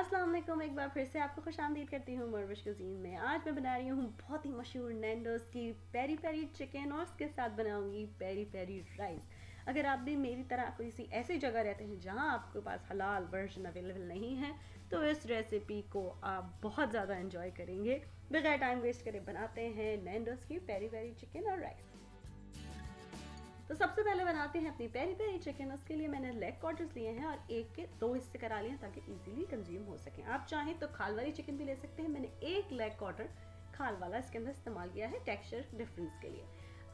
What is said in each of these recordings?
अस्सलाम वालेकुम, एक बार फिर से आपको खुशामदीद करती हूँ मरवश कुज़ीन में। आज मैं बना रही हूँ बहुत ही मशहूर नैंडोज़ की पेरी पेरी चिकन और उसके साथ बनाऊँगी पेरी पेरी राइस। अगर आप भी मेरी तरह कोई सी ऐसी जगह रहते हैं जहाँ आपके पास हलाल वर्जन अवेलेबल नहीं है तो इस रेसिपी को आप बहुत ज़्यादा इंजॉय करेंगे। बगैर टाइम वेस्ट करे बनाते हैं नैंडोज़ की पेरी पेरी चिकन और राइस। तो सबसे पहले बनाते हैं अपनी पेरी पेरी चिकन। उसके लिए मैंने लेग क्वार्टर्स लिए हैं और एक के दो हिस्से करा लिए हैं ताकि इजीली कंज्यूम हो सकें। आप चाहें तो खाल वाली चिकन भी ले सकते हैं। मैंने एक लेग क्वार्टर खाल वाला इसके अंदर इस्तेमाल किया है टेक्सचर डिफरेंस के लिए।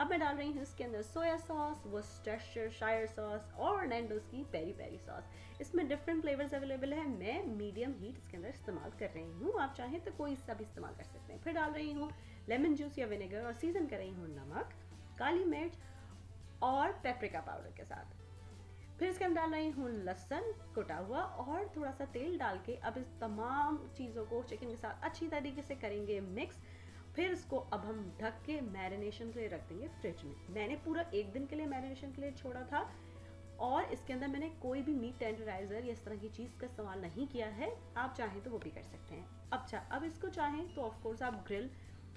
अब मैं डाल रही हूँ इसके अंदर सोया सॉस, वर्सेस्टरशायर सॉस और नैंडोज़ की पेरी पेरी सॉस। इसमें डिफरेंट फ्लेवर्स अवेलेबल है। मैं मीडियम हीट इसके अंदर इस्तेमाल कर रही हूँ, आप चाहें तो कोई सा भी इस्तेमाल कर सकते हैं। फिर डाल रही हूँ लेमन जूस या विनेगर और सीजन कर रही हूँ नमक, काली मिर्च और पेपरिका पाउडर के साथ। फिर इसके अंदर डाल रही हूँ लहसुन कुटा हुआ और थोड़ा सा तेल डाल के अब इस तमाम चीज़ों को चिकन के साथ अच्छी तरीके से करेंगे मिक्स। फिर इसको अब हम ढक के मैरिनेशन के लिए रख देंगे फ्रिज में। मैंने पूरा एक दिन के लिए मैरिनेशन के लिए छोड़ा था और इसके अंदर मैंने कोई भी मीट टेंडराइजर या इस तरह की चीज़ का इस्तेमाल नहीं किया है। आप चाहें तो वो भी कर सकते हैं। अच्छा, अब इसको चाहें तो ऑफकोर्स आप ग्रिल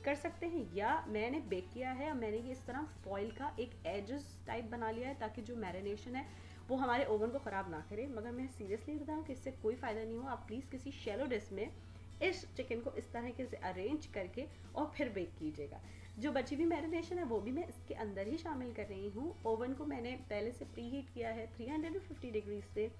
कर सकते हैं या मैंने बेक किया है और मैंने ये इस तरह फॉइल का एक एजेस टाइप बना लिया है ताकि जो मैरिनेशन है वो हमारे ओवन को ख़राब ना करे। मगर मैं सीरियसली बताऊँ कि इससे कोई फ़ायदा नहीं हो। आप प्लीज़ किसी शैलो डिश में इस चिकन को इस तरह से अरेंज करके और फिर बेक कीजिएगा। जो बची हुई मैरिनेशन है वो भी मैं इसके अंदर ही शामिल कर रही हूँ। ओवन को मैंने पहले से प्री हीट किया है 350 डिग्री से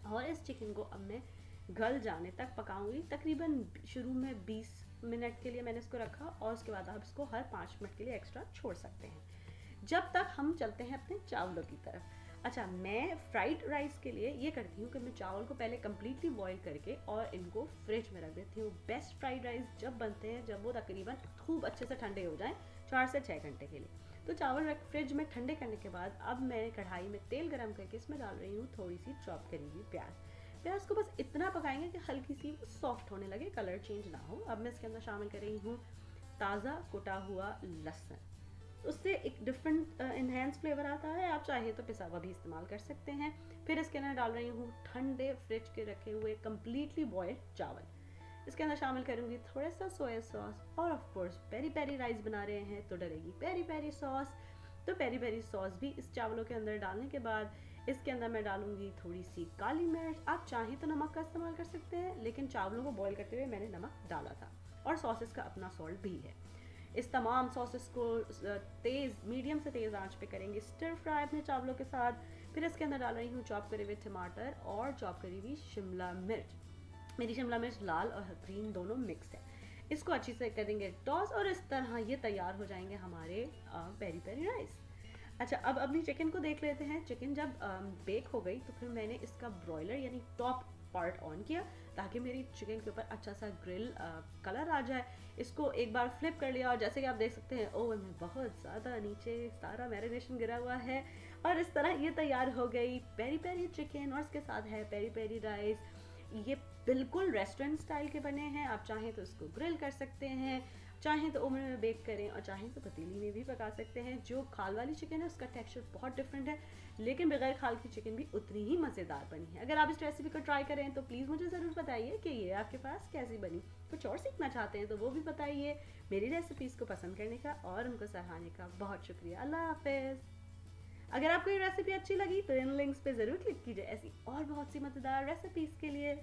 और इस चिकन को अब मैं गल जाने तक पकाऊंगी। तकरीबन शुरू में 20 मिनट के लिए मैंने इसको रखा और उसके बाद आप इसको हर 5 मिनट के लिए एक्स्ट्रा छोड़ सकते हैं। जब तक हम चलते हैं अपने चावलों की तरफ। अच्छा, मैं फ्राइड राइस के लिए ये करती हूँ कि मैं चावल को पहले कम्प्लीटली बॉईल करके और इनको फ्रिज में रख देती हूँ। बेस्ट फ्राइड राइस जब बनते हैं जब वो तकरीबन खूब अच्छे से ठंडे हो जाएं 4 से 6 घंटे के लिए। तो चावल रख फ्रिज में ठंडे करने के बाद अब मैं कढ़ाई में तेल गरम करके इसमें डाल रही हूँ थोड़ी सी चॉप करी हुई प्याज। प्याज को बस इतना पकाएंगे कि हल्की सी सॉफ्ट होने लगे, कलर चेंज ना हो। अब मैं इसके अंदर शामिल कर रही हूँ ताज़ा कुटा हुआ लहसुन। उससे एक डिफरेंट इन्हेंस फ्लेवर आता है। आप चाहे तो पिसा हुआ भी इस्तेमाल कर सकते हैं। फिर इसके अंदर डाल रही हूँ ठंडे फ्रिज के रखे हुए कम्प्लीटली बॉयल्ड चावल। इसके अंदर शामिल करूँगी थोड़ा सा सोया सॉस और of course peri peri rice बना रहे हैं तो डलेगी पेरी पेरी सॉस। तो पेरी पेरी सॉस भी इस चावलों के अंदर डालने के बाद इसके अंदर मैं डालूंगी थोड़ी सी काली मिर्च। आप चाहें तो नमक का इस्तेमाल कर सकते हैं लेकिन चावलों को बॉईल करते हुए मैंने नमक डाला था और सॉसेस का अपना सॉल्ट भी है। इस तमाम सॉसेस को तेज़ मीडियम से तेज़ आंच पे करेंगे स्टर फ्राई अपने चावलों के साथ। फिर इसके अंदर डाल रही हूँ चॉप करे हुए टमाटर और चॉप करी हुई शिमला मिर्च। मेरी शिमला मिर्च लाल और ग्रीन दोनों मिक्स है। इसको अच्छी से करेंगे टॉस और इस तरह ये तैयार हो जाएंगे हमारे पेरी पेरी राइस। अच्छा, अब अपनी चिकन को देख लेते हैं। चिकन जब बेक हो गई तो फिर मैंने इसका ब्रॉयलर यानी टॉप पार्ट ऑन किया ताकि मेरी चिकन के ऊपर अच्छा सा ग्रिल कलर आ जाए। इसको एक बार फ्लिप कर लिया और जैसे कि आप देख सकते हैं ओवन में बहुत ज़्यादा नीचे सारा मैरिनेशन गिरा हुआ है और इस तरह ये तैयार हो गई पेरी पेरी चिकन और इसके साथ है पेरी पेरी राइस। ये बिल्कुल रेस्टोरेंट स्टाइल के बने हैं। आप चाहें तो इसको ग्रिल कर सकते हैं, चाहें तो ओवन में बेक करें और चाहें तो पतीली में भी पका सकते हैं। जो खाल वाली चिकन है उसका टेक्सचर बहुत डिफरेंट है लेकिन बगैर खाल की चिकन भी उतनी ही मज़ेदार बनी है। अगर आप इस रेसिपी को ट्राई करें तो प्लीज़ मुझे ज़रूर बताइए कि ये आपके पास कैसी बनी। कुछ और सीखना चाहते हैं तो वो भी बताइए। मेरी रेसिपीज़ को पसंद करने का और उनको सराहने का बहुत शुक्रिया। अल्लाह हाफिज़। अगर आपको ये रेसिपी अच्छी लगी तो इन लिंक्स पे ज़रूर क्लिक कीजिए ऐसी और बहुत सी मज़ेदार रेसिपीज़ के लिए।